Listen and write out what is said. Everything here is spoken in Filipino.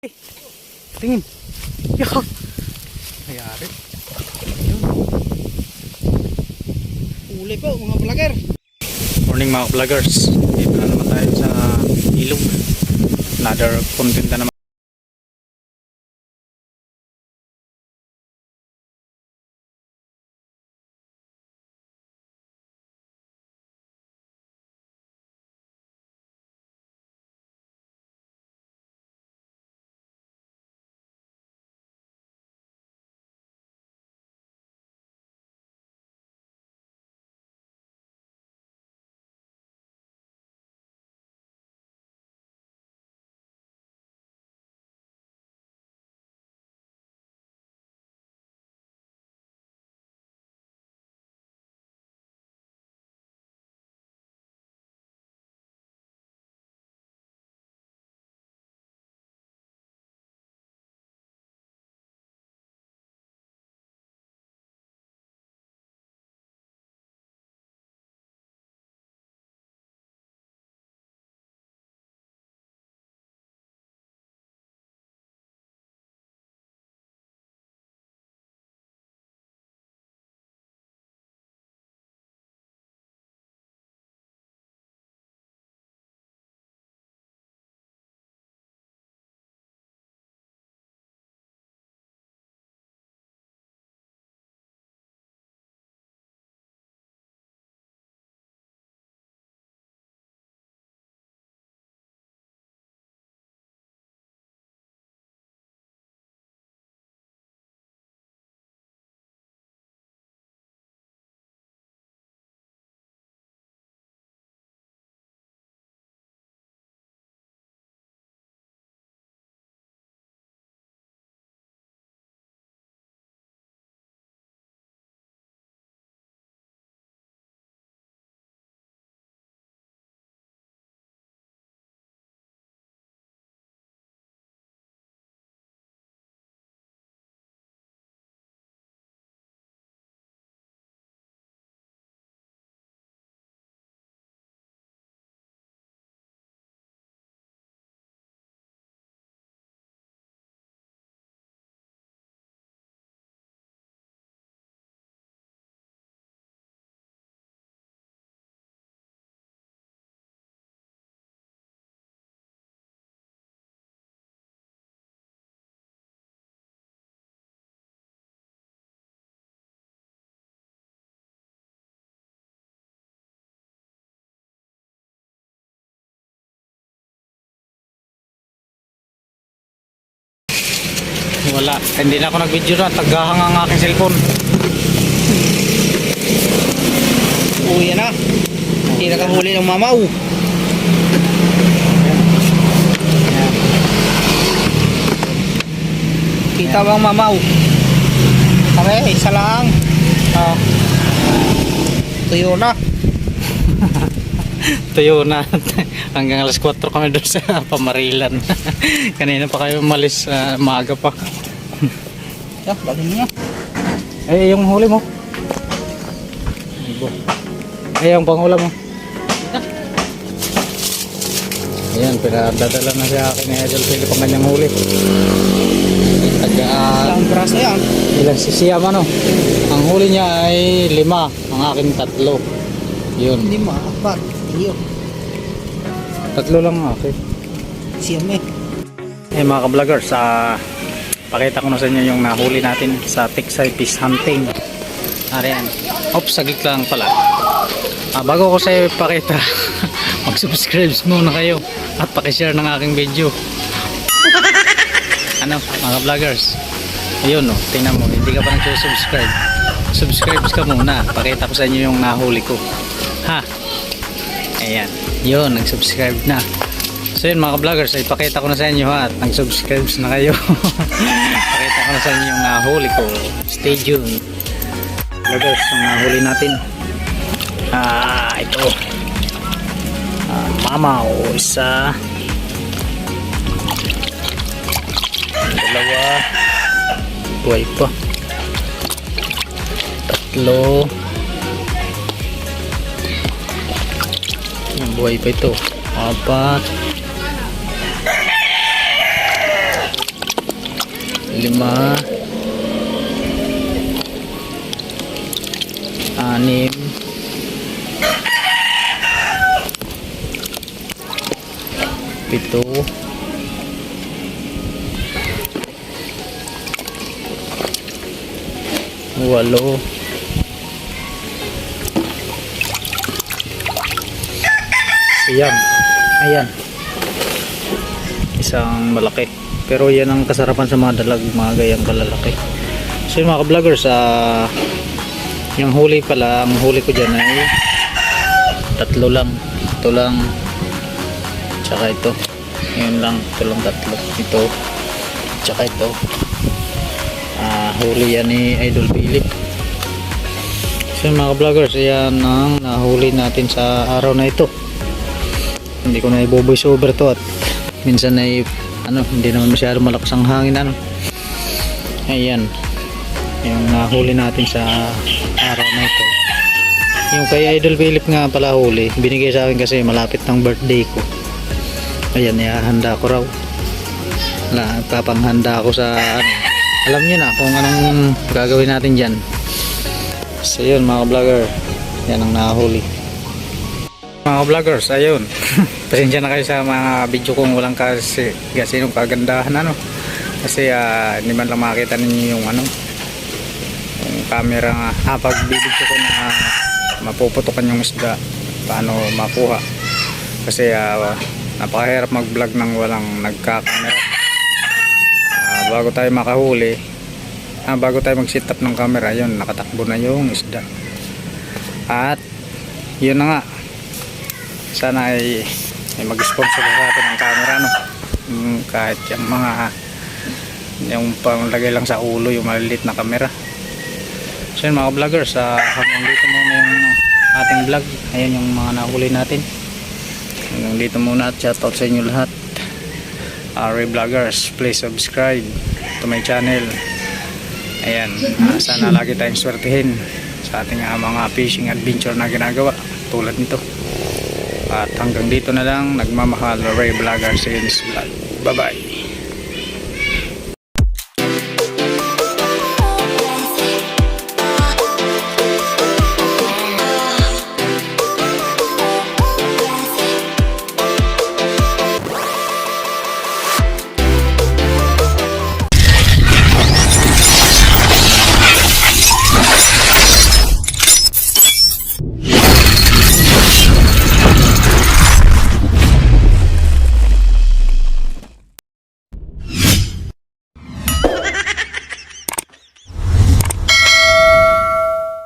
Tingin. Yak. Nangyari. Uli po mga vlogger. Morning mga vloggers. Dito na naman tayo sa ilog. Another content na naman. Wala, hindi na ako nag-video na. Tagahang ang aking cellphone. Uwi na. Hindi nakahuli ng mamaw. Kita bang mamaw? Kami, isa lang. Oh. Tuyo na. Tuyo na. Hanggang alas 4 kami doon sa Pamarilan. Kanina pa kayo umalis, maaga pa. Yeah, bagay niya. Eh, yung huli mo. Eh, yung panghula mo. Ayan, pinadadala na siya akin ni Idol Philip ang kanyang huli. Ilang braso yan? Ilang sisiyam ano. Ang huli niya ay 5, ang akin 3. Yun. 5, 4, iyo. 3 lang ang akin. Siyam eh. Eh mga ka-vloggers, pakita ko na sa inyo yung nahuli natin sa Tiksay Fish Hunting. Ariyan. Oops, saglit lang pala. Bago ko sa iyo ipakita, mag-subscribe muna kayo at pakishare ng aking video. Ano mga vloggers, ayun o, tingnan mo, hindi ka pa nag-subscribe. Subscribe ka muna, pakita ko sa inyo yung nahuli ko. Ha, ayan, yun, nag-subscribe na. So yun mga vloggers, ay pakita ko na sa inyo ha, at nag-subscribe na kayo. Pakita ko na sa inyo yung nahuli ko. Stay tuned vloggers, yung nahuli natin. Ito mamaw, isa, dalawa, buhay pa, 3, buhay pa ito, 4, 5, 6, 7, 8. Ayan. Ayan. Isang malaki. Pero yan ang kasarapan sa mga dalag, mga gayang kalalaki. So yun mga ka-vloggers, yung huli pala, ang huli ko dyan ay 3 lang. Ito lang. Tsaka ito. Yun lang. Ito lang 3. Ito. Tsaka ito. Huli yan ni Idol Philip. So yun mga ka-vloggers, yan ang nahuli natin sa araw na ito. Hindi ko na i-voice over to at minsan ay hindi naman masyado malakas ang hangin ayan yung nahuli natin sa araw na ito. Yung kay Idol Philip nga pala huli, binigay sa akin kasi malapit ng birthday ko. Ayan, ihahanda ko raw, papanghanda ako sa alam nyo na kung anong gagawin natin dyan. So yun mga vlogger, yan ang nahuli mga vloggers. Ayun. Pasensya na kayo sa mga video kong walang kasi nung kagandahan kasi hindi man lang makita ninyo yung yung camera nga pag bibidyo ko na mapuputukan yung isda paano makuha kasi napakahirap mag vlog nang walang nagka-camera. Bago tayo makahuli, bago tayo mag set up ng camera, yun nakatakbo na yung isda. At yun na nga, sana ay mag-sponsor sa atin ng camera kahit yung mga yung panglagay lang sa ulo, yung maliliit na camera. So yun mga vloggers, hanggang dito muna yung ating vlog. Ayan yung mga nahuli natin. Hanggang dito muna at shoutout sa inyo lahat. Ray Vloggers, please subscribe to my channel. Ayan, sana lagi tayong swertihin sa ating mga fishing adventure na ginagawa tulad nito. At hanggang dito na lang, nagmamahal, Ray Vloggers in this vlog. Bye bye.